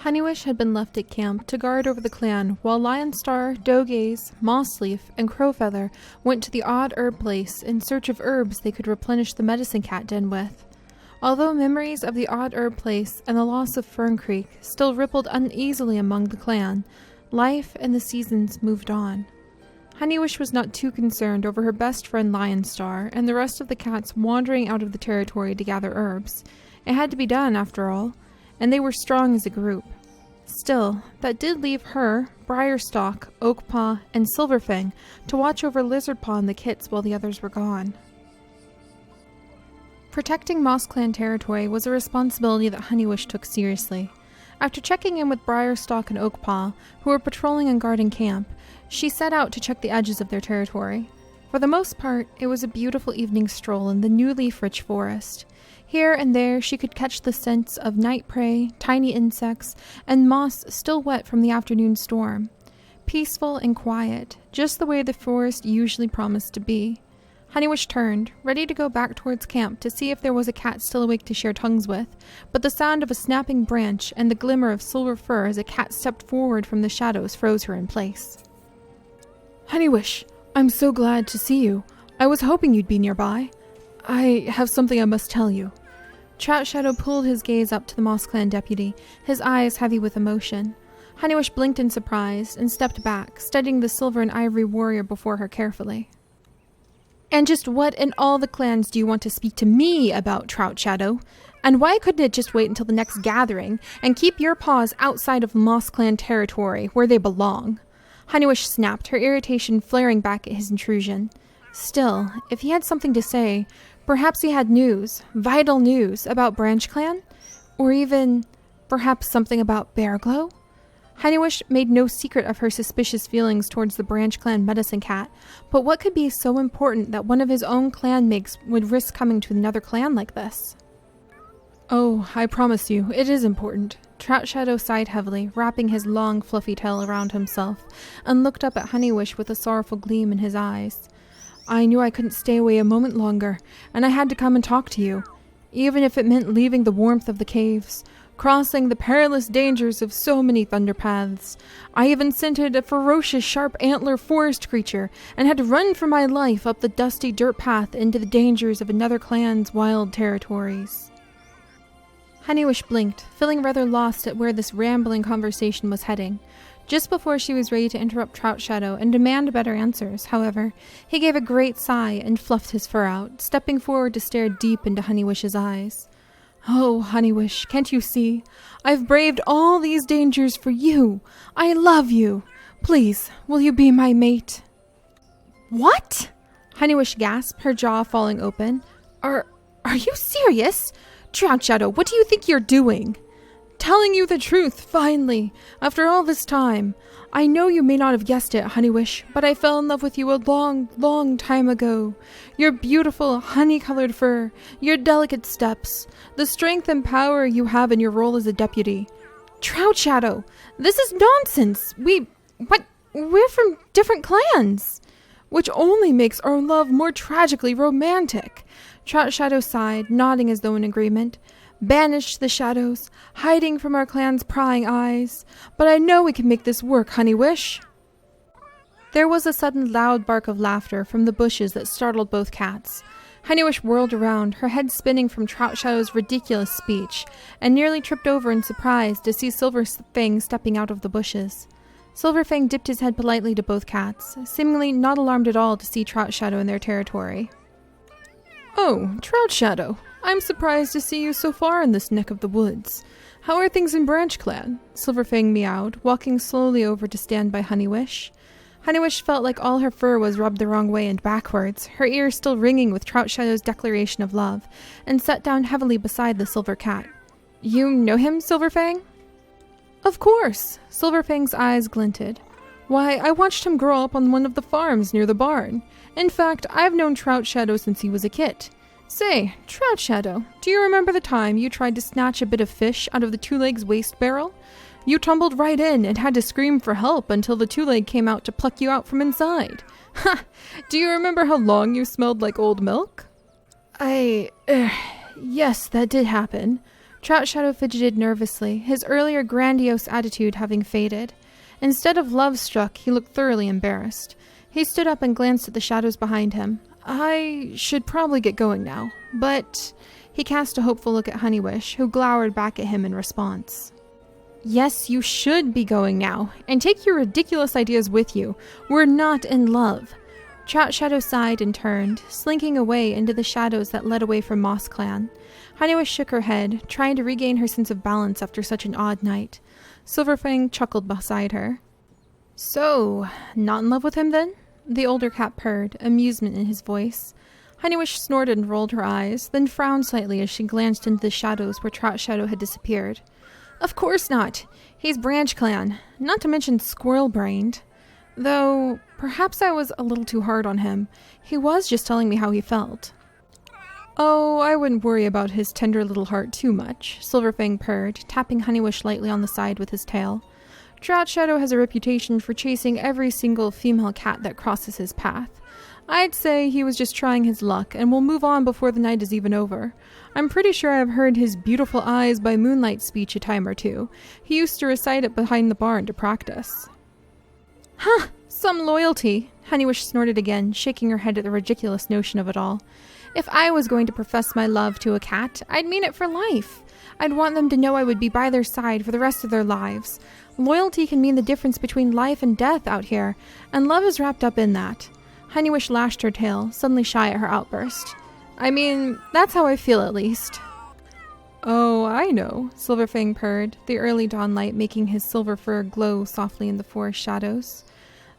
Honeywish had been left at camp to guard over the clan while Lionstar, Doggaze, Mossleaf, and Crowfeather went to the odd herb place in search of herbs they could replenish the medicine cat den with. Although memories of the odd herb place and the loss of Fern Creek still rippled uneasily among the clan, life and the seasons moved on. Honeywish was not too concerned over her best friend Lionstar and the rest of the cats wandering out of the territory to gather herbs. It had to be done, after all, and they were strong as a group. Still, that did leave her, Briarstalk, Oakpaw, and Silverfang to watch over Lizardpaw and the kits while the others were gone. Protecting Moss Clan territory was a responsibility that Honeywish took seriously. After checking in with Briarstalk and Oakpaw, who were patrolling and guarding camp, she set out to check the edges of their territory. For the most part, it was a beautiful evening stroll in the new leaf-rich forest. Here and there she could catch the scents of night prey, tiny insects, and moss still wet from the afternoon storm. Peaceful and quiet, just the way the forest usually promised to be. Honeywish turned, ready to go back towards camp to see if there was a cat still awake to share tongues with, but the sound of a snapping branch and the glimmer of silver fur as a cat stepped forward from the shadows froze her in place. "Honeywish, I'm so glad to see you. I was hoping you'd be nearby. I have something I must tell you." Trout Shadow pulled his gaze up to the Moss Clan deputy, his eyes heavy with emotion. Honeywish blinked in surprise and stepped back, studying the silver and ivory warrior before her carefully. "And just what in all the clans do you want to speak to me about, Trout Shadow? And why couldn't it just wait until the next gathering and keep your paws outside of Moss Clan territory where they belong?" Honeywish snapped, her irritation flaring back at his intrusion. Still, if he had something to say, perhaps he had news, vital news, about Branch Clan? Or even, perhaps something about Bearglow? Honeywish made no secret of her suspicious feelings towards the Branch Clan medicine cat, but what could be so important that one of his own clanmates would risk coming to another clan like this? "Oh, I promise you, it is important." Trout Shadow sighed heavily, wrapping his long, fluffy tail around himself, and looked up at Honeywish with a sorrowful gleam in his eyes. "I knew I couldn't stay away a moment longer, and I had to come and talk to you, even if it meant leaving the warmth of the caves, crossing the perilous dangers of so many thunder paths. I even scented a ferocious sharp antler forest creature, and had to run for my life up the dusty dirt path into the dangers of another clan's wild territories." Honeywish blinked, feeling rather lost at where this rambling conversation was heading. Just before she was ready to interrupt Trout Shadow and demand better answers, however, he gave a great sigh and fluffed his fur out, stepping forward to stare deep into Honeywish's eyes. "Oh, Honeywish, can't you see? I've braved all these dangers for you. I love you. Please, will you be my mate?" "What?" Honeywish gasped, her jaw falling open. Are you serious? Trout Shadow, what do you think you're doing?" "Telling you the truth, finally, after all this time. I know you may not have guessed it, Honeywish, but I fell in love with you a long, long time ago. Your beautiful, honey-colored fur, your delicate steps, the strength and power you have in your role as a deputy." "Trout Shadow, this is nonsense. We're from different clans." "Which only makes our love more tragically romantic." Trout Shadow sighed, nodding as though in agreement. "Banished the shadows, hiding from our clan's prying eyes. But I know we can make this work, Honeywish." There was a sudden loud bark of laughter from the bushes that startled both cats. Honeywish whirled around, her head spinning from Trout Shadow's ridiculous speech, and nearly tripped over in surprise to see Silverfang stepping out of the bushes. Silverfang dipped his head politely to both cats, seemingly not alarmed at all to see Trout Shadow in their territory. "Oh, Trout Shadow, I'm surprised to see you so far in this neck of the woods. How are things in Branch Clan?" Silverfang meowed, walking slowly over to stand by Honeywish. Honeywish felt like all her fur was rubbed the wrong way and backwards, her ears still ringing with Trout Shadow's declaration of love, and sat down heavily beside the silver cat. "You know him, Silverfang?" "Of course." Silverfang's eyes glinted. "Why, I watched him grow up on one of the farms near the barn. In fact, I've known Trout Shadow since he was a kit. Say, Trout Shadow, do you remember the time you tried to snatch a bit of fish out of the two-leg's waste barrel? You tumbled right in and had to scream for help until the two-leg came out to pluck you out from inside. Ha! Do you remember how long you smelled like old milk?" Yes, that did happen." Trout Shadow fidgeted nervously, his earlier grandiose attitude having faded. Instead of love-struck, he looked thoroughly embarrassed. He stood up and glanced at the shadows behind him. I should probably get going now, but... He cast a hopeful look at Honeywish, who glowered back at him in response. Yes, you should be going now, and take your ridiculous ideas with you. We're not in love. Trout Shadow sighed and turned, slinking away into the shadows that led away from Moss Clan. Honeywish shook her head, trying to regain her sense of balance after such an odd night. Silverfang chuckled beside her. So, not in love with him then? The older cat purred, amusement in his voice. Honeywish snorted and rolled her eyes, then frowned slightly as she glanced into the shadows where Trout Shadow had disappeared. Of course not. He's Branch Clan, not to mention squirrel-brained. Though, perhaps I was a little too hard on him. He was just telling me how he felt. Oh, I wouldn't worry about his tender little heart too much, Silverfang purred, tapping Honeywish lightly on the side with his tail. Trout Shadow has a reputation for chasing every single female cat that crosses his path. I'd say he was just trying his luck, and will move on before the night is even over. I'm pretty sure I've heard his beautiful eyes by Moonlight speech a time or two. He used to recite it behind the barn to practice. Huh, some loyalty, Honeywish snorted again, shaking her head at the ridiculous notion of it all. If I was going to profess my love to a cat, I'd mean it for life. I'd want them to know I would be by their side for the rest of their lives. Loyalty can mean the difference between life and death out here, and love is wrapped up in that. Honeywish lashed her tail, suddenly shy at her outburst. I mean, that's how I feel at least. Oh, I know, Silverfang purred, the early dawn light making his silver fur glow softly in the forest shadows.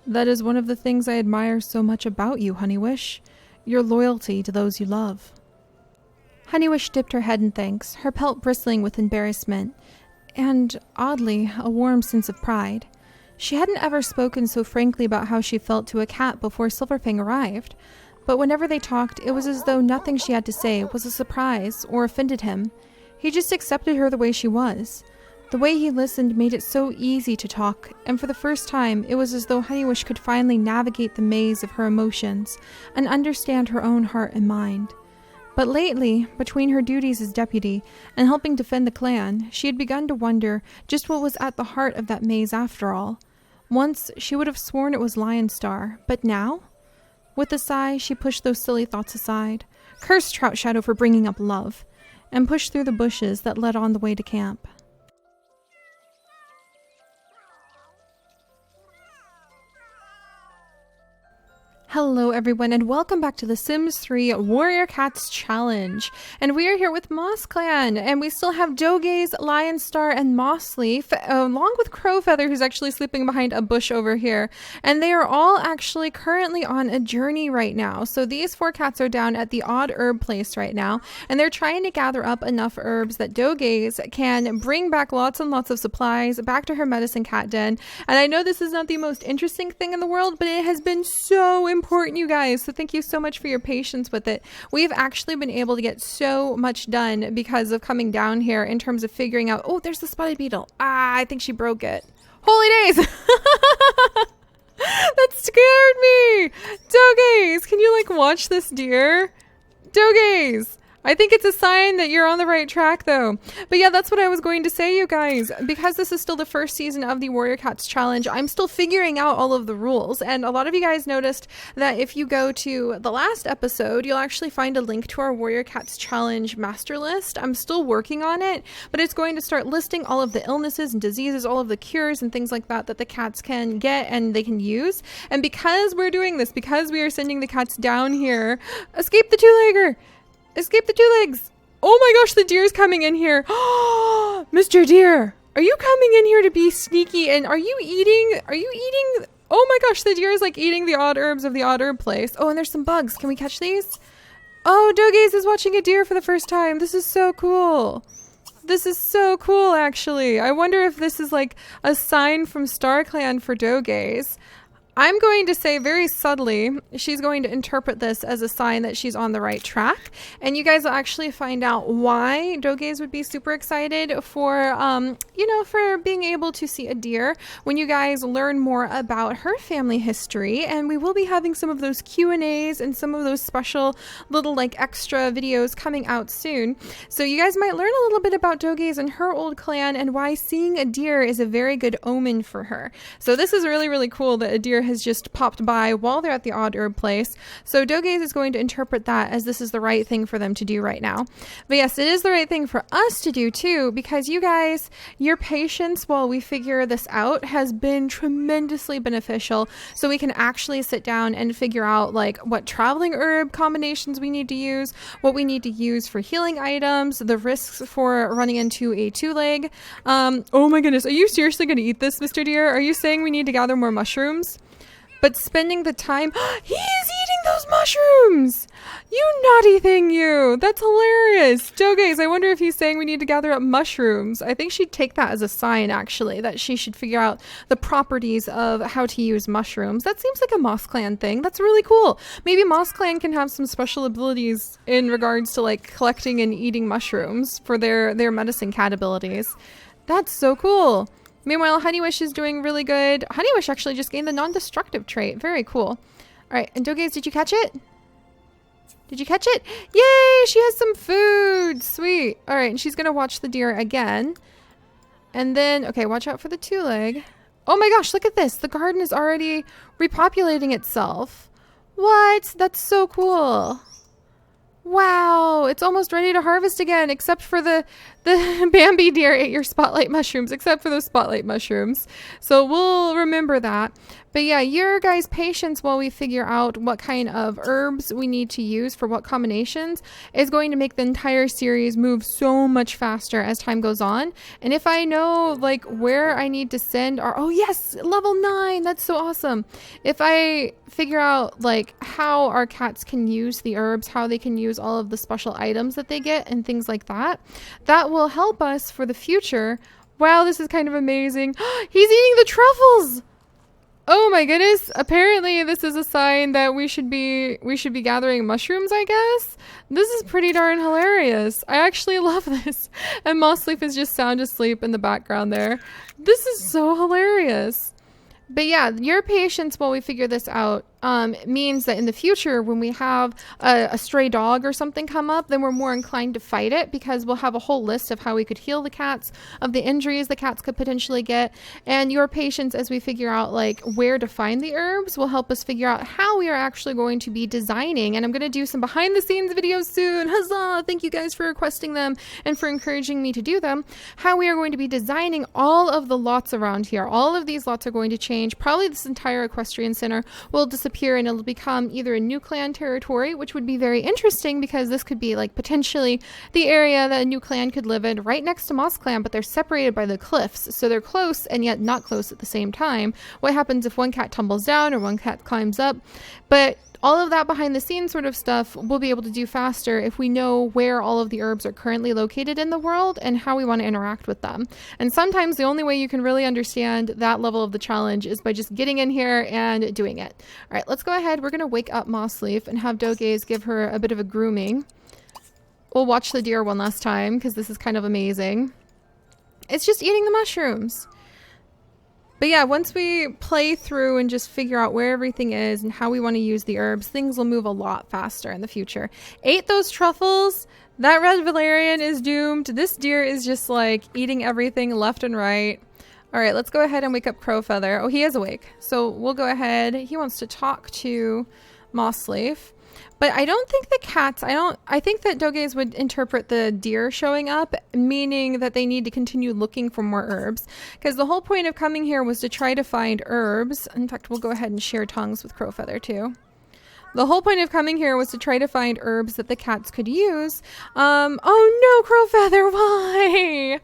That is one of the things I admire so much about you, Honeywish. Your loyalty to those you love. Honeywish dipped her head in thanks, her pelt bristling with embarrassment, and, oddly, a warm sense of pride. She hadn't ever spoken so frankly about how she felt to a cat before Silverfang arrived, but whenever they talked, it was as though nothing she had to say was a surprise or offended him. He just accepted her the way she was. The way he listened made it so easy to talk, and for the first time, it was as though Honeywish could finally navigate the maze of her emotions and understand her own heart and mind. But lately, between her duties as deputy and helping defend the clan, she had begun to wonder just what was at the heart of that maze after all. Once, she would have sworn it was Lionstar, but now? With a sigh, she pushed those silly thoughts aside, cursed Trout Shadow for bringing up love, and pushed through the bushes that led on the way to camp. Hello everyone, and welcome back to the Sims 3 Warrior Cats Challenge. And we are here with Moss Clan, and we still have Dogaze, Lionstar, and Mossleaf, along with Crowfeather, who's actually sleeping behind a bush over here. And they are all actually currently on a journey right now. So these 4 cats are down at the Odd Herb place right now, and they're trying to gather up enough herbs that Dogaze can bring back lots and lots of supplies back to her medicine cat den. And I know this is not the most interesting thing in the world, but it has been so important, you guys, so thank you so much for your patience with it. We've actually been able to get so much done because of coming down here in terms of figuring out, oh, there's the spotted beetle. I think she broke it. Holy days! That scared me! Dogaze, can you like watch this deer? Dogaze! I think it's a sign that you're on the right track though. But yeah, that's what I was going to say, you guys. Because this is still the first season of the Warrior Cats Challenge, I'm still figuring out all of the rules. And a lot of you guys noticed that if you go to the last episode, you'll actually find a link to our Warrior Cats Challenge master list. I'm still working on it, but it's going to start listing all of the illnesses and diseases, all of the cures and things like that that the cats can get and they can use. And because we're doing this, because we are sending the cats down here, escape the two-legger! Escape the 2 legs! Oh my gosh, the deer's coming in here. Mr. Deer, are you coming in here to be sneaky? And are you eating? Oh my gosh, the deer is like eating the odd herbs of the odd herb place. Oh, and there's some bugs. Can we catch these? Oh, Dogaze is watching a deer for the first time. This is so cool. This is so cool, actually. I wonder if this is like a sign from StarClan for Dogaze. I'm going to say very subtly, she's going to interpret this as a sign that she's on the right track. And you guys will actually find out why Dogaze would be super excited for, for being able to see a deer when you guys learn more about her family history. And we will be having some of those Q&As and some of those special little like extra videos coming out soon. So you guys might learn a little bit about Dogaze and her old clan and why seeing a deer is a very good omen for her. So this is really, really cool that a deer has just popped by while they're at the odd herb place. So Dogaze is going to interpret that as this is the right thing for them to do right now. But yes, it is the right thing for us to do too, because you guys, your patience while we figure this out has been tremendously beneficial. So we can actually sit down and figure out like what traveling herb combinations we need to use, what we need to use for healing items, the risks for running into a two-leg. Oh my goodness, are you seriously going to eat this, Mr. Deer? Are you saying we need to gather more mushrooms? But spending the time, he is eating those mushrooms! You naughty thing, you! That's hilarious! Dogaze, I wonder if he's saying we need to gather up mushrooms. I think she'd take that as a sign, actually, that she should figure out the properties of how to use mushrooms. That seems like a Moss Clan thing. That's really cool. Maybe Moss Clan can have some special abilities in regards to, like, collecting and eating mushrooms for their medicine cat abilities. That's so cool. Meanwhile, Honeywish is doing really good. Honeywish actually just gained the non-destructive trait. Very cool. All right, and Dogaze, did you catch it? Did you catch it? Yay, she has some food. Sweet. All right, and she's going to watch the deer again. And then, okay, watch out for the two-leg. Oh my gosh, look at this. The garden is already repopulating itself. What? That's so cool. Wow, it's almost ready to harvest again, except for the Bambi deer ate your spotlight mushrooms, except for those spotlight mushrooms. So we'll remember that. But yeah, your guys' patience while we figure out what kind of herbs we need to use for what combinations is going to make the entire series move so much faster as time goes on. And if I know like where I need to send our, oh yes, level 9, that's so awesome. If I figure out like how our cats can use the herbs, how they can use all of the special items that they get and things like that, that will help us for the future. Wow, this is kind of amazing. He's eating the truffles. Oh my goodness. Apparently this is a sign that we should be gathering mushrooms, I guess. This is pretty darn hilarious. I actually love this. And Mossleaf is just sound asleep in the background there. This is so hilarious. But yeah, your patience while we figure this out means that in the future, when we have a stray dog or something come up, then we're more inclined to fight it because we'll have a whole list of how we could heal the cats, of the injuries the cats could potentially get. And your patience as we figure out like where to find the herbs will help us figure out how we are actually going to be designing. And I'm going to do some behind the scenes videos soon. Huzzah! Thank you guys for requesting them and for encouraging me to do them. How we are going to be designing all of the lots around here. All of these lots are going to change. Probably this entire equestrian center will disappear and it'll become either a new clan territory, which would be very interesting because this could be like potentially the area that a new clan could live in right next to Moss Clan, but they're separated by the cliffs. So they're close and yet not close at the same time. What happens if one cat tumbles down or one cat climbs up? But all of that behind the scenes sort of stuff we'll be able to do faster if we know where all of the herbs are currently located in the world and how we want to interact with them. And sometimes the only way you can really understand that level of the challenge is by just getting in here and doing it. All right, let's go ahead. We're going to wake up Mossleaf and have Dogaze give her a bit of a grooming. We'll watch the deer one last time because this is kind of amazing. It's just eating the mushrooms. But yeah, once we play through and just figure out where everything is and how we want to use the herbs, things will move a lot faster in the future. Ate those truffles. That red valerian is doomed. This deer is just like eating everything left and right. All right, let's go ahead and wake up Crowfeather. Oh, he is awake. So we'll go ahead. He wants to talk to Mossleaf. But I don't think the cats, I think that Dogaze would interpret the deer showing up, meaning that they need to continue looking for more herbs. Because the whole point of coming here was to try to find herbs. In fact, we'll go ahead and share tongues with Crowfeather too. The whole point of coming here was to try to find herbs that the cats could use. Oh no, Crowfeather, why?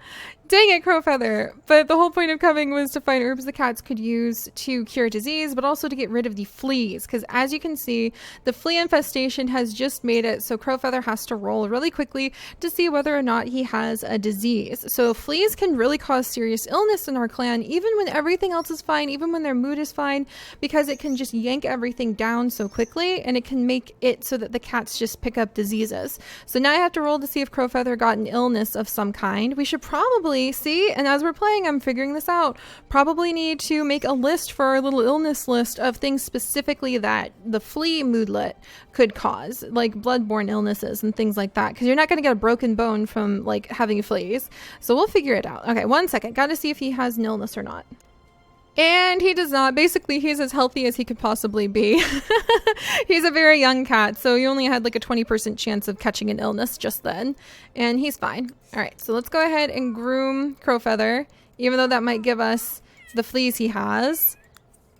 Dang it, Crowfeather. But the whole point of coming was to find herbs the cats could use to cure disease, but also to get rid of the fleas. Because as you can see, the flea infestation has just made it so Crowfeather has to roll really quickly to see whether or not he has a disease. So fleas can really cause serious illness in our clan, even when everything else is fine, even when their mood is fine, because it can just yank everything down so quickly, and it can make it so that the cats just pick up diseases. So now I have to roll to see if Crowfeather got an illness of some kind. We should probably see, and as we're playing, I'm figuring this out, probably need to make a list for our little illness list of things specifically that the flea moodlet could cause, like bloodborne illnesses and things like that, because you're not going to get a broken bone from like having fleas. So we'll figure it out. Okay, one second. Got to see if he has an illness or not. And he does not. Basically, he's as healthy as he could possibly be. He's a very young cat, so he only had like a 20% chance of catching an illness just then. And he's fine. All right, so let's go ahead and groom Crowfeather, even though that might give us the fleas he has.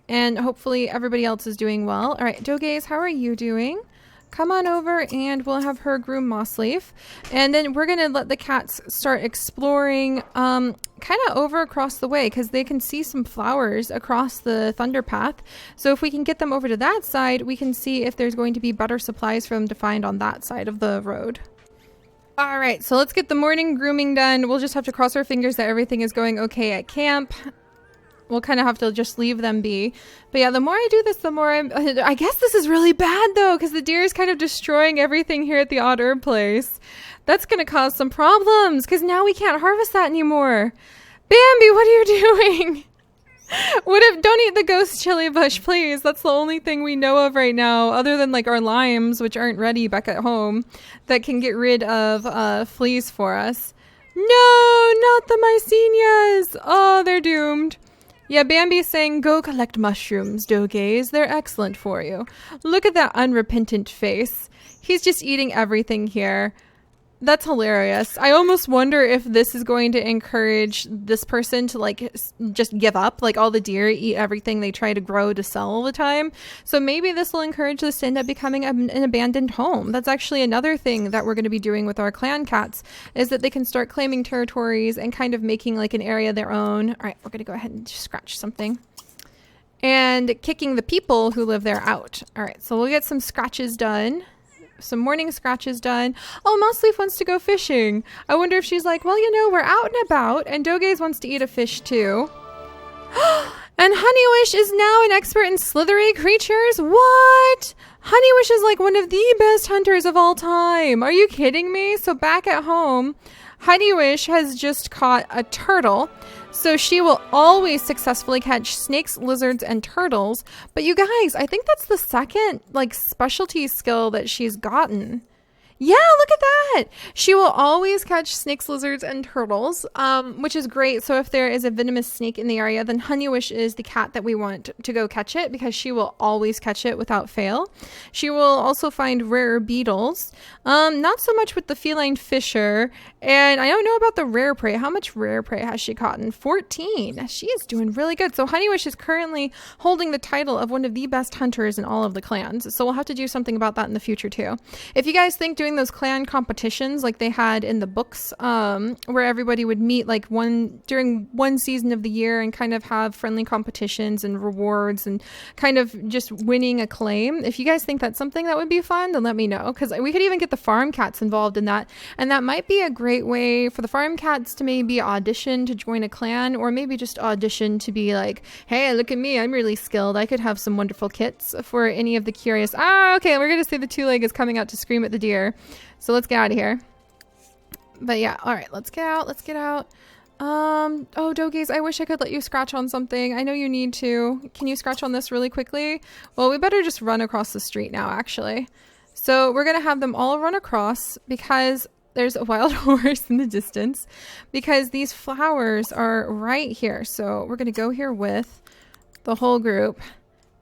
And hopefully everybody else is doing well. All right, Dogaze, how are you doing? Come on over and we'll have her groom Mossleaf. And then we're going to let the cats start exploring kind of over across the way, because they can see some flowers across the thunder path. So if we can get them over to that side, we can see if there's going to be better supplies for them to find on that side of the road. All right, so let's get the morning grooming done. We'll just have to cross our fingers that everything is going okay at camp. We'll kind of have to just leave them be. But yeah, the more I do this, the more I guess this is really bad though, because the deer is kind of destroying everything here at the odd herb place. That's going to cause some problems, because now we can't harvest that anymore. Bambi, what are you doing? Don't eat the ghost chili bush, please. That's the only thing we know of right now, other than like our limes, which aren't ready back at home, that can get rid of fleas for us. No, not the mycenias. Oh, they're doomed. Yeah, Bambi's saying, go collect mushrooms, Dogaze. They're excellent for you. Look at that unrepentant face. He's just eating everything here. That's hilarious. I almost wonder if this is going to encourage this person to like just give up. Like all the deer eat everything they try to grow to sell all the time. So maybe this will encourage this to end up becoming an abandoned home. That's actually another thing that we're going to be doing with our clan cats, is that they can start claiming territories and kind of making like an area their own. All right, we're going to go ahead and just scratch something. And kicking the people who live there out. All right, so we'll get some scratches done. Some morning scratches done. Oh, Mossleaf wants to go fishing. I wonder if she's like, well, you know, we're out and about, and Dogaze wants to eat a fish too. And Honeywish is now an expert in slithery creatures? What? Honeywish is like one of the best hunters of all time. Are you kidding me? So back at home, Honeywish has just caught a turtle. So she will always successfully catch snakes, lizards, and turtles. But you guys, I think that's the second like specialty skill that she's gotten. Yeah, look at that. She will always catch snakes, lizards, and turtles, which is great. So if there is a venomous snake in the area, then Honeywish is the cat that we want to go catch it, because she will always catch it without fail. She will also find rare beetles. Not so much with the feline fisher. And I don't know about the rare prey. How much rare prey has she caught? 14. She is doing really good. So Honeywish is currently holding the title of one of the best hunters in all of the clans. So we'll have to do something about that in the future too. If you guys think doing those clan competitions like they had in the books, where everybody would meet like during one season of the year and kind of have friendly competitions and rewards and kind of just winning a claim, if you guys think that's something that would be fun, then let me know, because we could even get the farm cats involved in that, and that might be a great way for the farm cats to maybe audition to join a clan, or maybe just audition to be like, hey, look at me, I'm really skilled, I could have some wonderful kits for any of the curious. Okay, we're gonna say the two-leg is coming out to scream at the deer. So let's get out of here. But yeah, all right, let's get out. Oh, Dogaze, I wish I could let you scratch on something. I know you need to. Can you scratch on this really quickly? Well, we better just run across the street now, actually. So we're going to have them all run across, because there's a wild horse in the distance, because these flowers are right here. So we're going to go here with the whole group,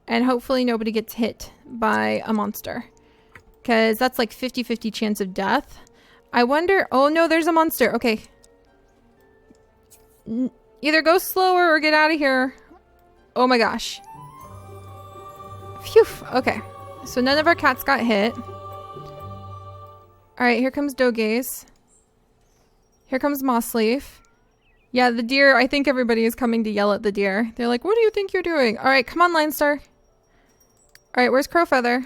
and hopefully nobody gets hit by a monster, because that's like 50-50 chance of death. I wonder... Oh, no, there's a monster. Okay. Either go slower or get out of here. Oh, my gosh. Phew. Okay. So none of our cats got hit. All right, here comes Dogaze. Here comes Mossleaf. Yeah, the deer, I think everybody is coming to yell at the deer. They're like, what do you think you're doing? All right, come on, Line Star. All right, where's Crowfeather?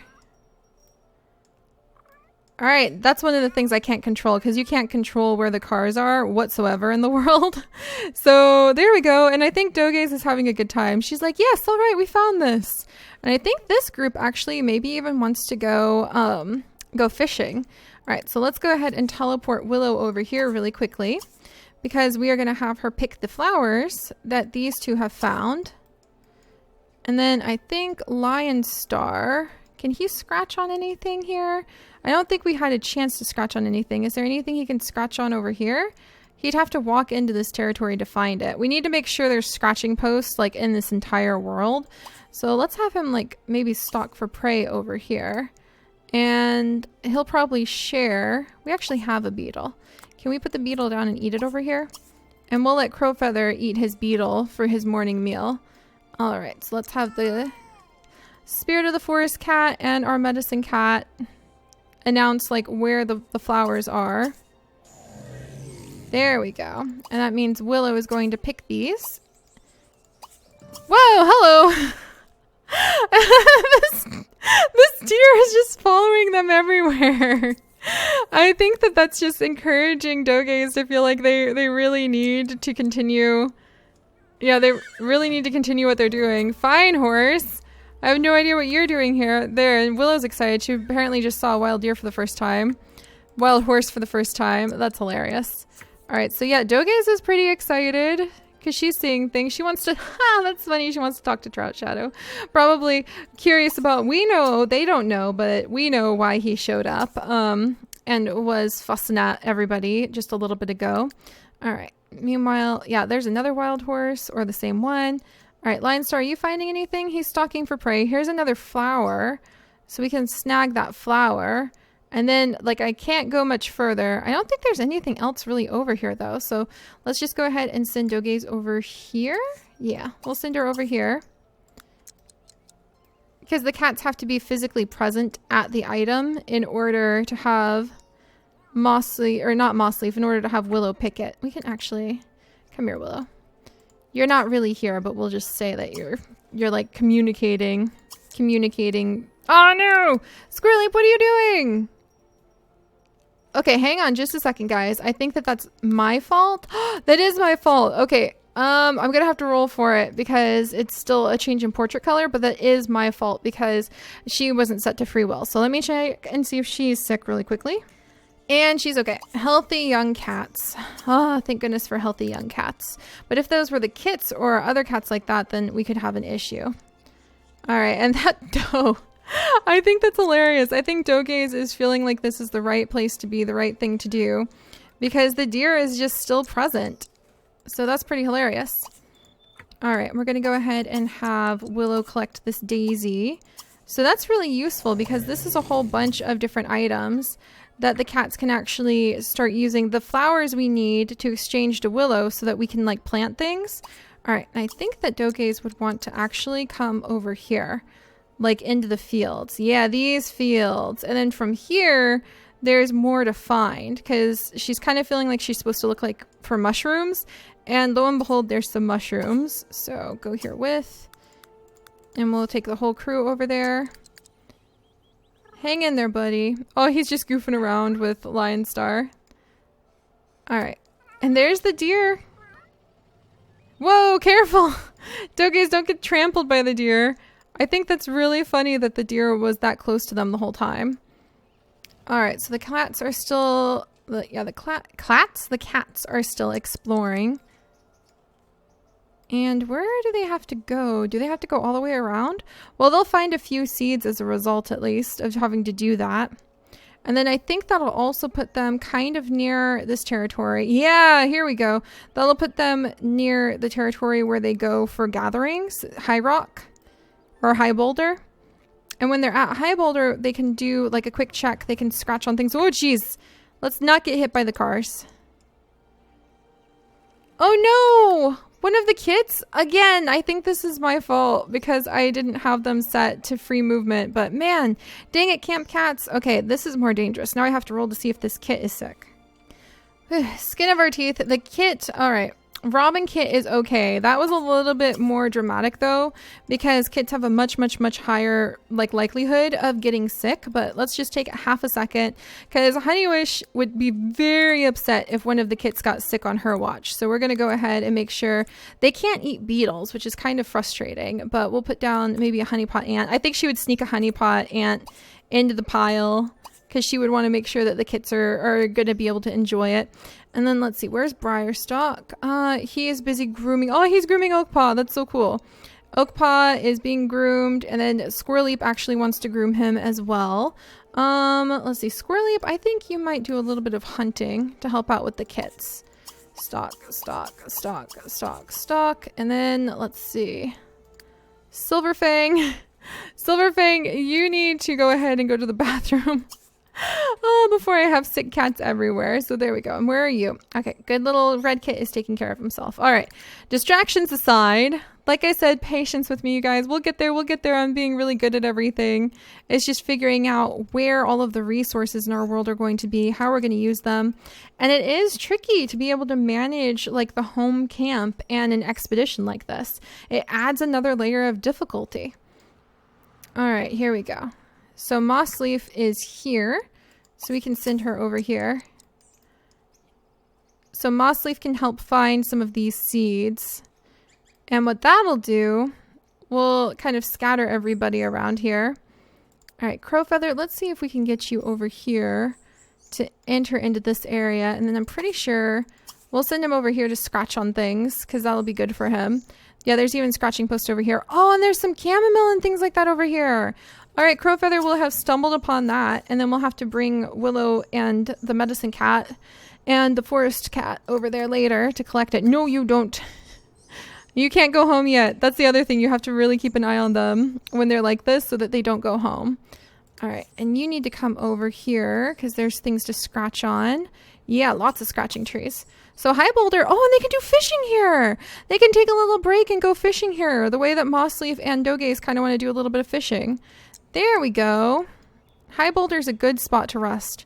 All right, that's one of the things I can't control because you can't control where the cars are whatsoever in the world. So there we go. And I think Dogaze is having a good time. She's like, yes, all right, we found this. And I think this group actually maybe even wants to go fishing. All right, so let's go ahead and teleport Willow over here really quickly because we are going to have her pick the flowers that these two have found. And then I think Lion Star, can he scratch on anything here? I don't think we had a chance to scratch on anything. Is there anything he can scratch on over here? He'd have to walk into this territory to find it. We need to make sure there's scratching posts like in this entire world. So let's have him like maybe stalk for prey over here. And he'll probably share. We actually have a beetle. Can we put the beetle down and eat it over here? And we'll let Crowfeather eat his beetle for his morning meal. All right, so let's have the Spirit of the Forest cat and our medicine cat announce like where the flowers are. There we go. And that means Willow is going to pick these. Whoa, hello! this deer is just following them everywhere. I think that that's just encouraging Dogaze to feel like they really need to continue. Yeah, they really need to continue what they're doing. Fine, horse. I have no idea what you're doing here. There, and Willow's excited. She apparently just saw a wild deer for the first time. Wild horse for the first time. That's hilarious. All right, so yeah, Dogaze is pretty excited because she's seeing things. She wants to, that's funny. She wants to talk to Trout Shadow. Probably curious about, we know, they don't know, but we know why he showed up and was fussing at everybody just a little bit ago. All right, meanwhile, yeah, there's another wild horse or the same one. All right, Lion Star, are you finding anything? He's stalking for prey. Here's another flower. So we can snag that flower. And then, like, I can't go much further. I don't think there's anything else really over here, though. So let's just go ahead and send Dogaze over here. Yeah, we'll send her over here. Because the cats have to be physically present at the item in order to have Mossleaf, or not Mossleaf, in order to have Willow pick it. We can actually... Come here, Willow. You're not really here, but we'll just say that you're like communicating. Oh no! Squirrely, what are you doing? Okay, hang on just a second, guys. I think that that's my fault. That is my fault. Okay, I'm gonna have to roll for it because it's still a change in portrait color, but that is my fault because she wasn't set to free will. So let me check and see if she's sick really quickly. And she's okay. Healthy young cats. Oh, thank goodness for healthy young cats. But if those were the kits or other cats like that, then we could have an issue. All right, and that doe. I think that's hilarious. I think Dogaze is feeling like this is the right place to be, the right thing to do, because the deer is just still present. So that's pretty hilarious. All right, we're going to go ahead and have Willow collect this daisy. So that's really useful because this is a whole bunch of different items that the cats can actually start using the flowers we need to exchange to Willow so that we can like plant things. All right, I think that Dogaze would want to actually come over here, like into the fields. Yeah, these fields. And then from here, there's more to find because she's kind of feeling like she's supposed to look like for mushrooms. And lo and behold, there's some mushrooms. So go here with, and we'll take the whole crew over there. Hang in there, buddy. Oh, he's just goofing around with Lion Star. All right. And there's the deer. Whoa, careful. Dogaze, don't get trampled by the deer. I think that's really funny that the deer was that close to them the whole time. All right, so the cats are still... The cats are still exploring. And where do they have to go? Do they have to go all the way around? Well, they'll find a few seeds as a result, at least, of having to do that. And then I think that'll also put them kind of near this territory. Yeah, here we go. That'll put them near the territory where they go for gatherings, High Rock or High Boulder. And when they're at High Boulder, they can do like a quick check. They can scratch on things. Oh, geez. Let's not get hit by the cars. Oh, no. One of the kids? Again, I think this is my fault because I didn't have them set to free movement. But man, dang it, Camp Cats. Okay, this is more dangerous. Now I have to roll to see if this kit is sick. Skin of our teeth. The kit. All right. Robin kit is okay. That was a little bit more dramatic though, because kits have a much higher likelihood of getting sick. But let's just take half a second, because Honeywish would be very upset if one of the kits got sick on her watch. So we're going to go ahead and make sure they can't eat beetles, which is kind of frustrating, but we'll put down maybe a honeypot ant. I think she would sneak a honeypot ant into the pile because she would want to make sure that the kits are going to be able to enjoy it. And then let's see, where's Briarstock? He is busy grooming. Oh, he's grooming Oakpaw. That's so cool. Oakpaw is being groomed, and then Squirreleap actually wants to groom him as well. Let's see, Squirreleap, I think you might do a little bit of hunting to help out with the kits. Stock. And then let's see, Silverfang. Silverfang, you need to go ahead and go to the bathroom. Oh, before I have sick cats everywhere. So there we go. And where are you? Okay, good little red kit is taking care of himself. All right, distractions aside, like I said, patience with me, you guys. We'll get there. I'm being really good at everything. It's just figuring out where all of the resources in our world are going to be, how we're going to use them. And it is tricky to be able to manage like the home camp and an expedition like this. It adds another layer of difficulty. All right, here we go. So Mossleaf is here, so we can send her over here. So Mossleaf can help find some of these seeds. And what that'll do, we'll kind of scatter everybody around here. All right, Crowfeather, let's see if we can get you over here to enter into this area. And then I'm pretty sure we'll send him over here to scratch on things, because that'll be good for him. Yeah, there's even scratching post over here. Oh, and there's some chamomile and things like that over here. All right, Crowfeather will have stumbled upon that, and then we'll have to bring Willow and the medicine cat and the forest cat over there later to collect it. No, you don't. You can't go home yet. That's the other thing. You have to really keep an eye on them when they're like this so that they don't go home. All right, and you need to come over here because there's things to scratch on. Yeah, lots of scratching trees. So hi, Boulder. Oh, and they can do fishing here. They can take a little break and go fishing here, the way that Mossleaf and Dogaze kind of want to do a little bit of fishing. There we go. High Boulder's a good spot to rest.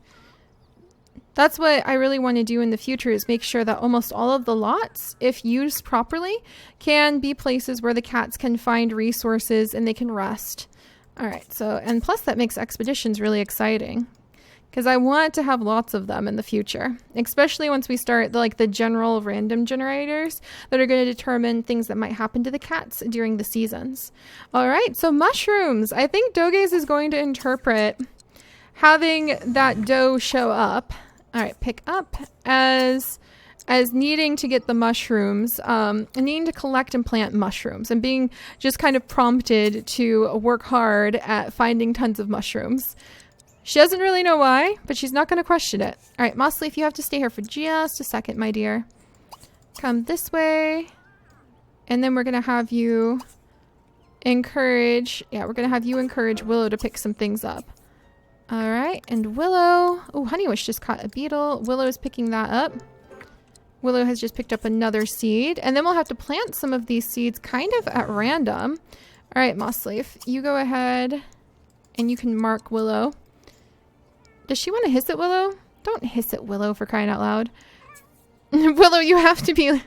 That's what I really want to do in the future, is make sure that almost all of the lots, if used properly, can be places where the cats can find resources and they can rest. All right, so, and plus that makes expeditions really exciting, because I want to have lots of them in the future, especially once we start the general random generators that are going to determine things that might happen to the cats during the seasons. All right, so mushrooms. I think Dogaze is going to interpret having that doe show up. All right, pick up as needing to get the mushrooms, and needing to collect and plant mushrooms, and being just kind of prompted to work hard at finding tons of mushrooms. She doesn't really know why, but she's not going to question it. All right, Mossleaf, you have to stay here for just a second, my dear. Come this way. And then we're going to have you encourage... Yeah, we're going to have you encourage Willow to pick some things up. All right, and Willow... Oh, Honeywish just caught a beetle. Willow is picking that up. Willow has just picked up another seed. And then we'll have to plant some of these seeds kind of at random. All right, Mossleaf, you go ahead and you can mark Willow. Does she want to hiss at Willow? Don't hiss at Willow, for crying out loud. Willow, you have to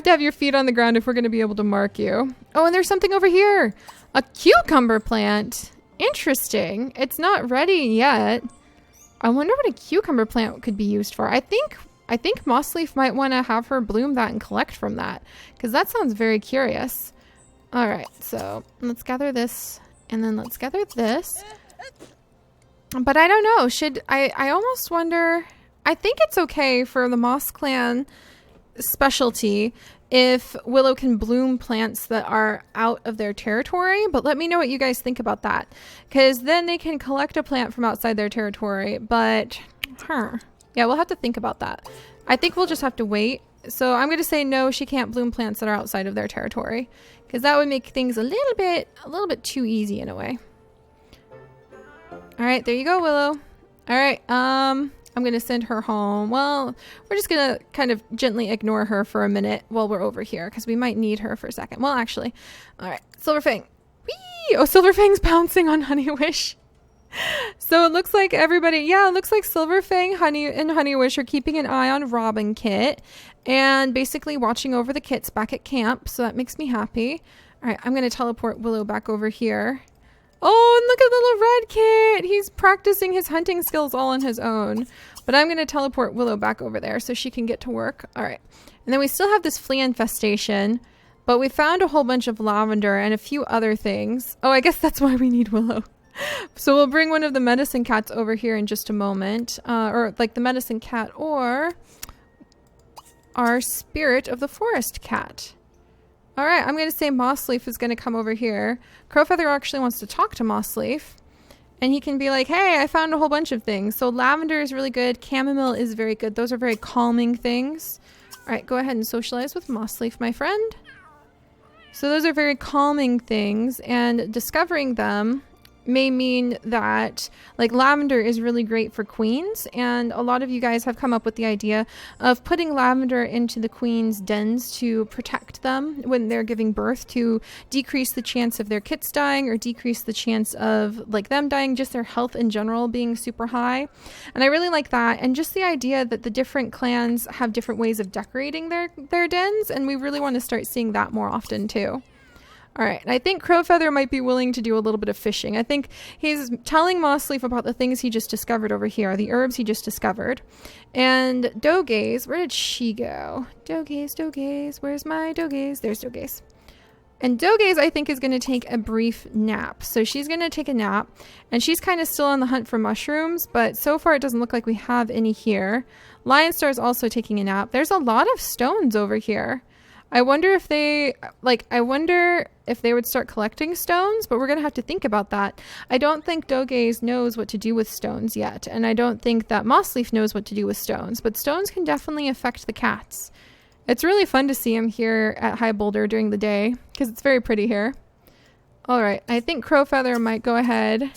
have your feet on the ground if we're going to be able to mark you. Oh, and there's something over here. A cucumber plant. Interesting. It's not ready yet. I wonder what a cucumber plant could be used for. I think Mossleaf might want to have her bloom that and collect from that, because that sounds very curious. All right, so let's gather this, and then let's gather this. But I don't know. I almost wonder... I think it's okay for the Moss Clan specialty if Willow can bloom plants that are out of their territory. But let me know what you guys think about that. Because then they can collect a plant from outside their territory. But, yeah, we'll have to think about that. I think we'll just have to wait. So I'm going to say no, she can't bloom plants that are outside of their territory. Because that would make things a little bit too easy in a way. All right, there you go, Willow. All right, I'm going to send her home. Well, we're just going to kind of gently ignore her for a minute while we're over here, because we might need her for a second. Well, actually, all right, Silverfang. Whee! Oh, Silverfang's bouncing on Honeywish. So it looks like everybody, yeah, it looks like Silverfang, Honey, and Honeywish are keeping an eye on Robin Kit and basically watching over the kits back at camp. So that makes me happy. All right, I'm going to teleport Willow back over here. Oh, and look at little red kit. He's practicing his hunting skills all on his own. But I'm going to teleport Willow back over there so she can get to work. All right. And then we still have this flea infestation, but we found a whole bunch of lavender and a few other things. Oh, I guess that's why we need Willow. So we'll bring one of the medicine cats over here in just a moment. Or like the medicine cat or our spirit of the forest cat. All right, I'm going to say Mossleaf is going to come over here. Crowfeather actually wants to talk to Mossleaf. And he can be like, hey, I found a whole bunch of things. So lavender is really good. Chamomile is very good. Those are very calming things. All right, go ahead and socialize with Mossleaf, my friend. So those are very calming things. And discovering them may mean that like lavender is really great for queens, and a lot of you guys have come up with the idea of putting lavender into the queens' dens to protect them when they're giving birth, to decrease the chance of their kits dying or decrease the chance of like them dying, just their health in general being super high. And I really like that, and just the idea that the different clans have different ways of decorating their dens, and we really want to start seeing that more often too. All right, and I think Crowfeather might be willing to do a little bit of fishing. I think he's telling Mossleaf about the things he just discovered over here, the herbs he just discovered. And Dogaze, where did she go? Dogaze, where's my Dogaze? There's Dogaze. And Dogaze, I think, is going to take a brief nap. So she's going to take a nap, and she's kind of still on the hunt for mushrooms, but so far it doesn't look like we have any here. Lionstar is also taking a nap. There's a lot of stones over here. I wonder if they would start collecting stones, but we're going to have to think about that. I don't think Dogaze knows what to do with stones yet, and I don't think that Mossleaf knows what to do with stones, but stones can definitely affect the cats. It's really fun to see him here at High Boulder during the day, because it's very pretty here. All right, I think Crowfeather might go ahead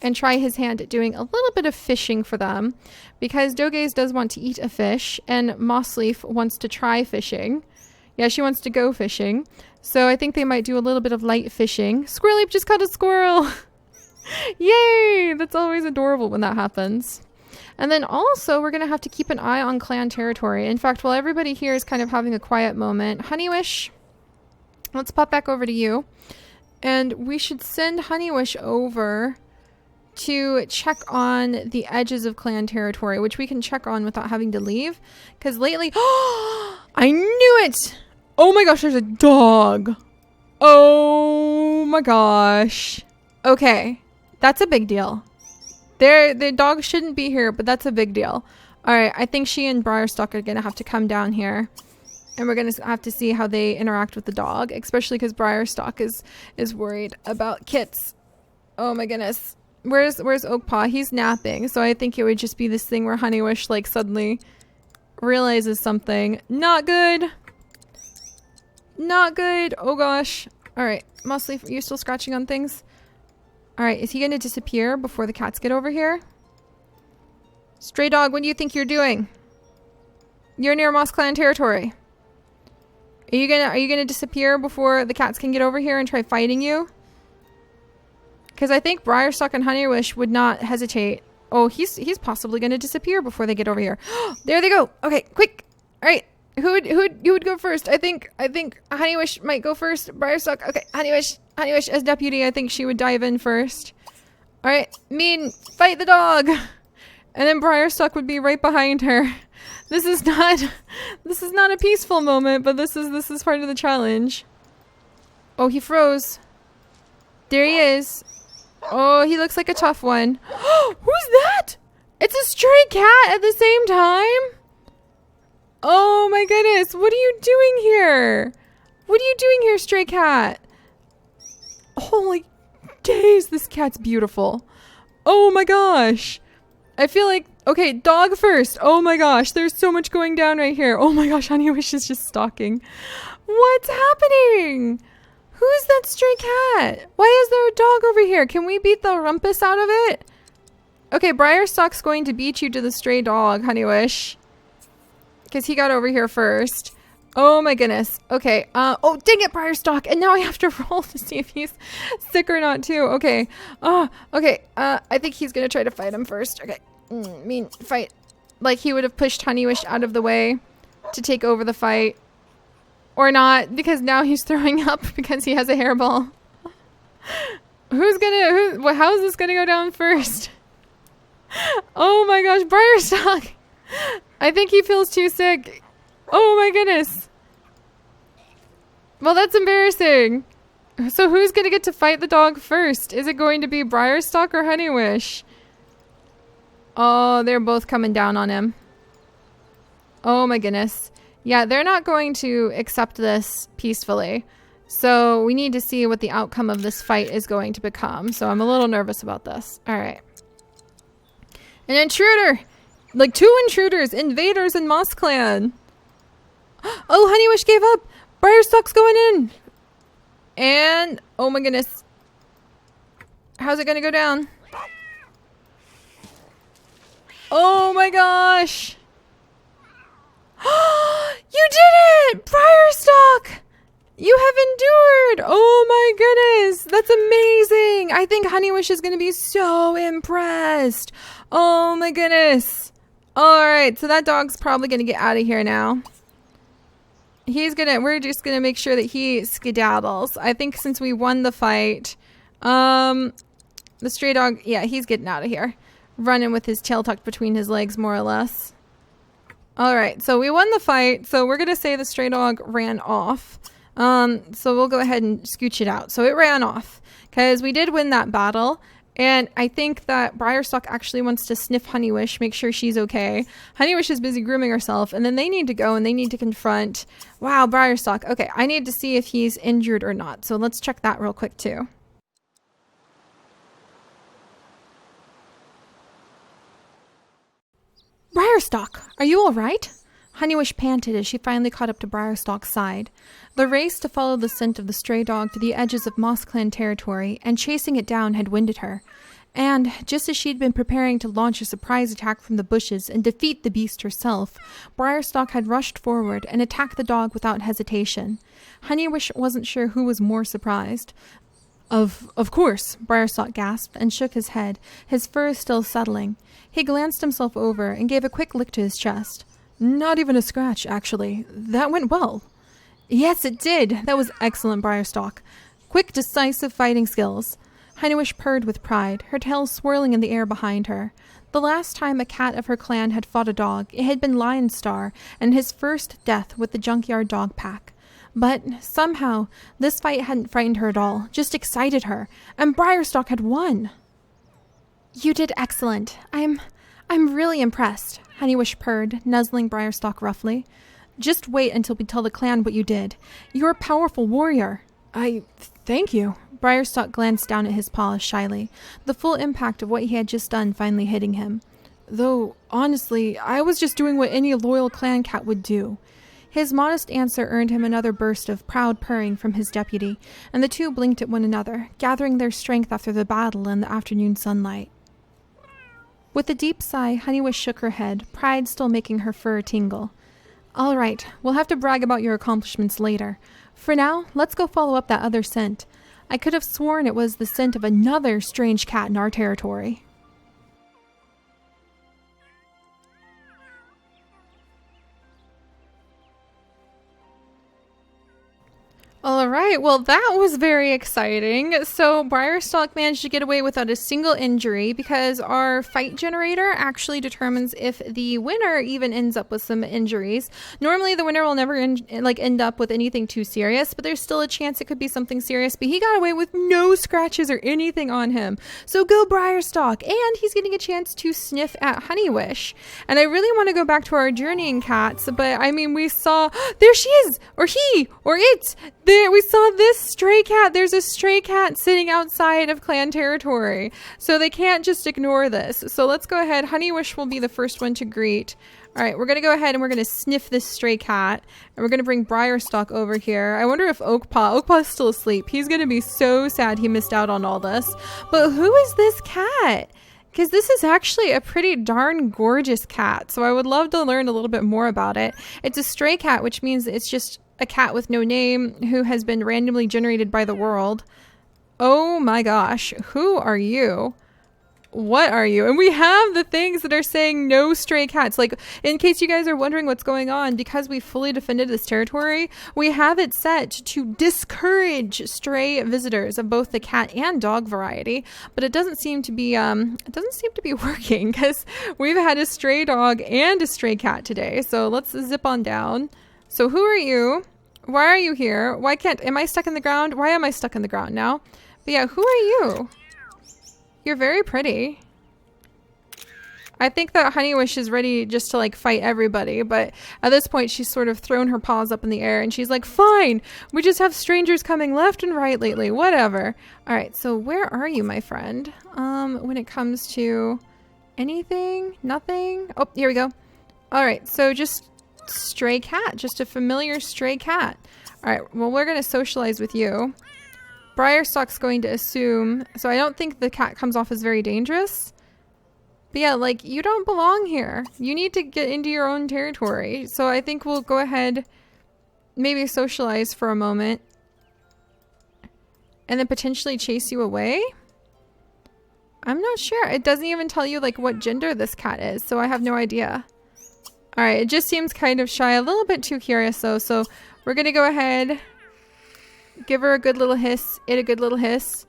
and try his hand at doing a little bit of fishing for them, because Dogaze does want to eat a fish, and Mossleaf wants to try fishing. Yeah, she wants to go fishing. So I think they might do a little bit of light fishing. Squirreleap just caught a squirrel. Yay! That's always adorable when that happens. And then also, we're going to have to keep an eye on clan territory. In fact, while everybody here is kind of having a quiet moment, Honeywish, let's pop back over to you. And we should send Honeywish over to check on the edges of clan territory, which we can check on without having to leave. Because lately... I knew it! Oh my gosh, there's a dog. Oh my gosh. Okay, that's a big deal. The dog shouldn't be here, but that's a big deal. Alright, I think she and Briarstock are going to have to come down here. And we're going to have to see how they interact with the dog, especially because Briarstock is worried about kits. Oh my goodness. Where's Oakpaw? He's napping, so I think it would just be this thing where Honeywish like suddenly realizes something. Not good. Not good. Oh gosh. Alright, Mossleaf, are you still scratching on things? Alright, is he going to disappear before the cats get over here? Stray dog, what do you think you're doing? You're near Moss Clan territory. Are you gonna disappear before the cats can get over here and try fighting you? Because I think Briarstock and Honeywish would not hesitate. Oh, he's possibly gonna disappear before they get over here. There they go. Okay, quick. All right, who would go first? I think Honeywish might go first. Briarstock. Okay, Honeywish as deputy. I think she would dive in first. All right, Mean, fight the dog. And then Briarstock would be right behind her. This is not a peaceful moment, but this is part of the challenge. Oh, he froze. There he is. Oh, he looks like a tough one. Who's that? It's a stray cat at the same time? Oh my goodness. What are you doing here? What are you doing here, stray cat? Holy days, this cat's beautiful. Oh my gosh. I feel like, okay, dog first. Oh my gosh, there's so much going down right here. Oh my gosh, Honeywish is just stalking. What's happening? Who's that stray cat? Why is there a dog over here? Can we beat the rumpus out of it? Okay, Briarstock's going to beat you to the stray dog, Honeywish. Because he got over here first. Oh my goodness. Okay. Oh, dang it, Briarstock. And now I have to roll to see if he's sick or not too. Okay. Oh, okay. I think he's going to try to fight him first. Okay. Fight. Like he would have pushed Honeywish out of the way to take over the fight. Or not, because now he's throwing up because he has a hairball. How is this gonna go down first? Oh my gosh, Briarstock! I think he feels too sick. Oh my goodness. Well, that's embarrassing. So who's gonna get to fight the dog first? Is it going to be Briarstock or Honeywish? Oh, they're both coming down on him. Oh my goodness. Yeah, they're not going to accept this peacefully. So we need to see what the outcome of this fight is going to become. So I'm a little nervous about this. All right. An intruder! Like 2 intruders, invaders in Moss Clan. Oh, Honeywish gave up. Briarstock's going in. And, oh my goodness. How's it going to go down? Oh my gosh. You did it! Briarstock! You have endured! Oh my goodness! That's amazing! I think Honeywish is going to be so impressed. Oh my goodness. Alright, so that dog's probably going to get out of here now. We're just going to make sure that he skedaddles. I think since we won the fight, the stray dog, yeah, he's getting out of here. Running with his tail tucked between his legs, more or less. Alright, so we won the fight, so we're going to say the stray dog ran off. So we'll go ahead and scooch it out. So it ran off, because we did win that battle, and I think that Briarstock actually wants to sniff Honeywish, make sure she's okay. Honeywish is busy grooming herself, and then they need to go and they need to confront... Wow, Briarstock. Okay, I need to see if he's injured or not, so let's check that real quick too. Briarstock, are you all right? Honeywish panted as she finally caught up to Briarstock's side. The race to follow the scent of the stray dog to the edges of Moss Clan territory and chasing it down had winded her. And, just as she'd been preparing to launch a surprise attack from the bushes and defeat the beast herself, Briarstock had rushed forward and attacked the dog without hesitation. Honeywish wasn't sure who was more surprised. Of course, Briarstock gasped and shook his head, his fur still settling. He glanced himself over and gave a quick lick to his chest. Not even a scratch, actually. That went well. Yes, it did. That was excellent, Briarstock. Quick, decisive fighting skills. Honeywish purred with pride, her tail swirling in the air behind her. The last time a cat of her clan had fought a dog, it had been Lionstar, and his first death with the junkyard dog pack. But, somehow, this fight hadn't frightened her at all, just excited her, and Briarstock had won. You did excellent. I'm really impressed, Honeywish purred, nuzzling Briarstock roughly. Just wait until we tell the clan what you did. You're a powerful warrior. Thank you. Briarstock glanced down at his paws shyly, the full impact of what he had just done finally hitting him. Though, honestly, I was just doing what any loyal clan cat would do. His modest answer earned him another burst of proud purring from his deputy, and the two blinked at one another, gathering their strength after the battle in the afternoon sunlight. With a deep sigh, Honeywish shook her head, pride still making her fur tingle. All right, we'll have to brag about your accomplishments later. For now, let's go follow up that other scent. I could have sworn it was the scent of another strange cat in our territory. All right, well, that was very exciting. So Briarstock managed to get away without a single injury because our fight generator actually determines if the winner even ends up with some injuries. Normally, the winner will never end up with anything too serious, but there's still a chance it could be something serious. But he got away with no scratches or anything on him. So go Briarstock, and he's getting a chance to sniff at Honeywish. And I really want to go back to our journeying cats, but I mean, we saw there she is, or he, or it. There, we saw this stray cat. There's a stray cat sitting outside of clan territory. So they can't just ignore this. So let's go ahead. Honeywish will be the first one to greet. All right, we're going to go ahead and we're going to sniff this stray cat. And we're going to bring Briarstock over here. I wonder if Oakpaw's still asleep. He's going to be so sad he missed out on all this. But who is this cat? because this is actually a pretty darn gorgeous cat. So I would love to learn a little bit more about it. It's a stray cat, which means it's just a cat with no name who has been randomly generated by the world. Oh my gosh, who are you? What are you? And we have the things that are saying no stray cats. Like, in case you guys are wondering what's going on, because we fully defended this territory, we have it set to discourage stray visitors of both the cat and dog variety. But it doesn't seem to be working, because we've had a stray dog and a stray cat today. So let's zip on down. So who are you? Why are you here? Am I stuck in the ground? Why am I stuck in the ground now? But yeah, who are you? You're very pretty. I think that Honeywish is ready just to like fight everybody, but at this point she's sort of thrown her paws up in the air and she's like, fine, we just have strangers coming left and right lately, whatever. All right, so where are you, my friend? When it comes to anything, nothing. Oh, here we go. All right, so just stray cat, just a familiar stray cat. All right, well, we're gonna socialize with you. Briarstock's going to assume, so I don't think the cat comes off as very dangerous. But yeah, like, you don't belong here. You need to get into your own territory. So I think we'll go ahead, maybe socialize for a moment. And then potentially chase you away? I'm not sure. It doesn't even tell you, like, what gender this cat is, so I have no idea. Alright, it just seems kind of shy, a little bit too curious, though, so we're gonna go ahead... Give her a good little hiss. It a good little hiss.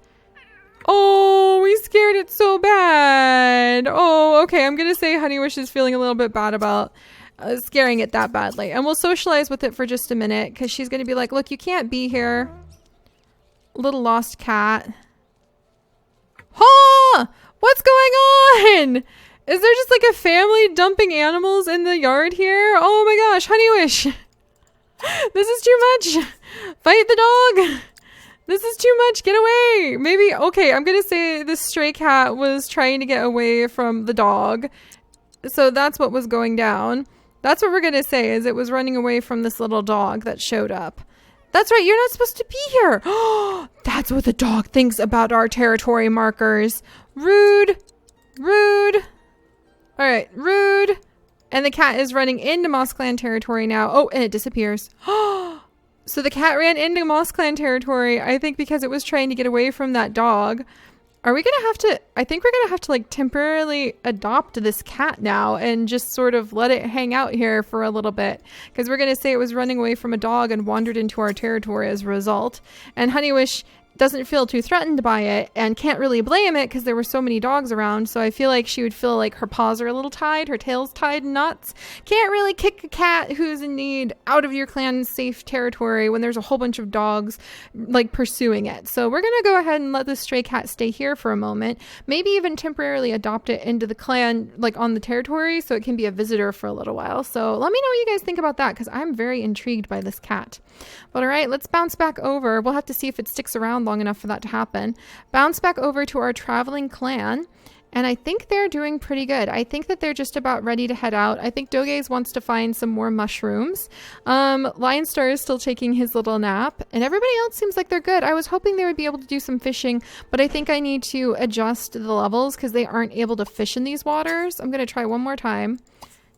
Oh, we scared it so bad. Oh, okay. I'm going to say Honeywish is feeling a little bit bad about scaring it that badly. And we'll socialize with it for just a minute because she's going to be like, look, you can't be here. Little lost cat. Huh? What's going on? Is there just like a family dumping animals in the yard here? Oh my gosh, Honeywish. This is too much. Fight the dog. This is too much. Get away. Maybe, okay, I'm going to say this stray cat was trying to get away from the dog. So that's what was going down. That's what we're going to say, is it was running away from this little dog that showed up. That's right. You're not supposed to be here. That's what the dog thinks about our territory markers. Rude. Rude. All right. Rude. And the cat is running into Moss Clan territory now. Oh, and it disappears. So the cat ran into Moss Clan territory, I think because it was trying to get away from that dog. Are we going to have to... I think we're going to have to like temporarily adopt this cat now and just sort of let it hang out here for a little bit. Because we're going to say it was running away from a dog and wandered into our territory as a result. And Honeywish doesn't feel too threatened by it and can't really blame it because there were so many dogs around. So I feel like she would feel like her paws are a little tied, her tail's tied in knots. Can't really kick a cat who's in need out of your clan's safe territory when there's a whole bunch of dogs like pursuing it. So we're gonna go ahead and let this stray cat stay here for a moment, maybe even temporarily adopt it into the clan, like on the territory, so it can be a visitor for a little while. So let me know what you guys think about that, because I'm very intrigued by this cat. But all right, let's bounce back over. We'll have to see if it sticks around long enough for that to happen. Bounce back over to our traveling clan, and I think they're doing pretty good. I think that they're just about ready to head out. I think Dogaze wants to find some more mushrooms. Lionstar is still taking his little nap, and everybody else seems like they're good. I was hoping they would be able to do some fishing, but I think I need to adjust the levels because they aren't able to fish in these waters. I'm going to try one more time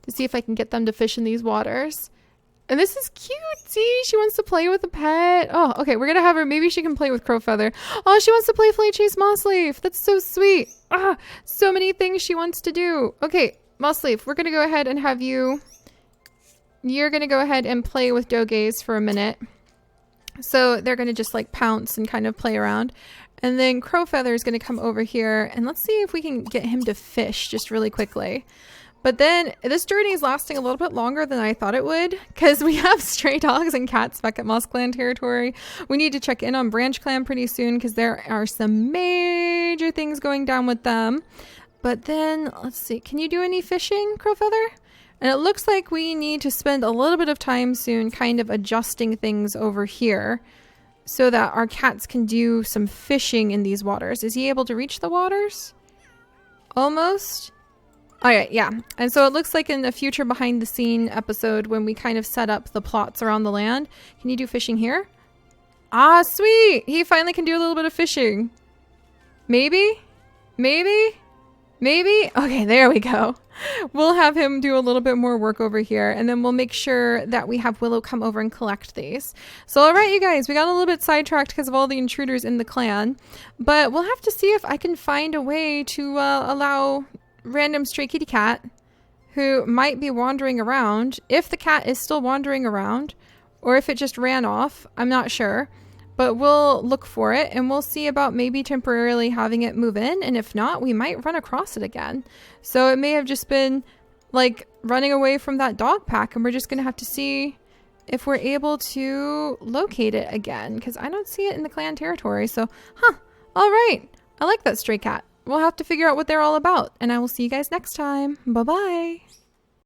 to see if I can get them to fish in these waters. And this is cute. See, she wants to play with a pet. Oh, okay. We're going to have her. Maybe she can play with Crowfeather. Oh, she wants to play Flay Chase Mossleaf. That's so sweet. Ah, so many things she wants to do. Okay, Mossleaf, we're going to go ahead and have you. You're going to go ahead and play with Dogaze for a minute. So they're going to just like pounce and kind of play around. And then Crowfeather is going to come over here. And let's see if we can get him to fish just really quickly. But then this journey is lasting a little bit longer than I thought it would, because we have stray dogs and cats back at Moss Clan territory. We need to check in on Branch Clan pretty soon because there are some major things going down with them. But then, let's see, can you do any fishing, Crowfeather? And it looks like we need to spend a little bit of time soon kind of adjusting things over here so that our cats can do some fishing in these waters. Is he able to reach the waters? Almost. All right, yeah. And so it looks like in a future behind the scene episode when we kind of set up the plots around the land. Can you do fishing here? Ah, sweet. He finally can do a little bit of fishing. Maybe? Maybe? Maybe? Okay, there we go. We'll have him do a little bit more work over here, and then we'll make sure that we have Willow come over and collect these. So, all right, you guys, we got a little bit sidetracked because of all the intruders in the clan, but we'll have to see if I can find a way to allow random stray kitty cat who might be wandering around, if the cat is still wandering around, or if it just ran off. I'm not sure. But we'll look for it, and we'll see about maybe temporarily having it move in, and if not, we might run across it again. So it may have just been like running away from that dog pack, and we're just gonna have to see if we're able to locate it again, because I don't see it in the clan territory. So, all right. I like that stray cat. We'll have to figure out what they're all about, and I will see you guys next time. Bye-bye.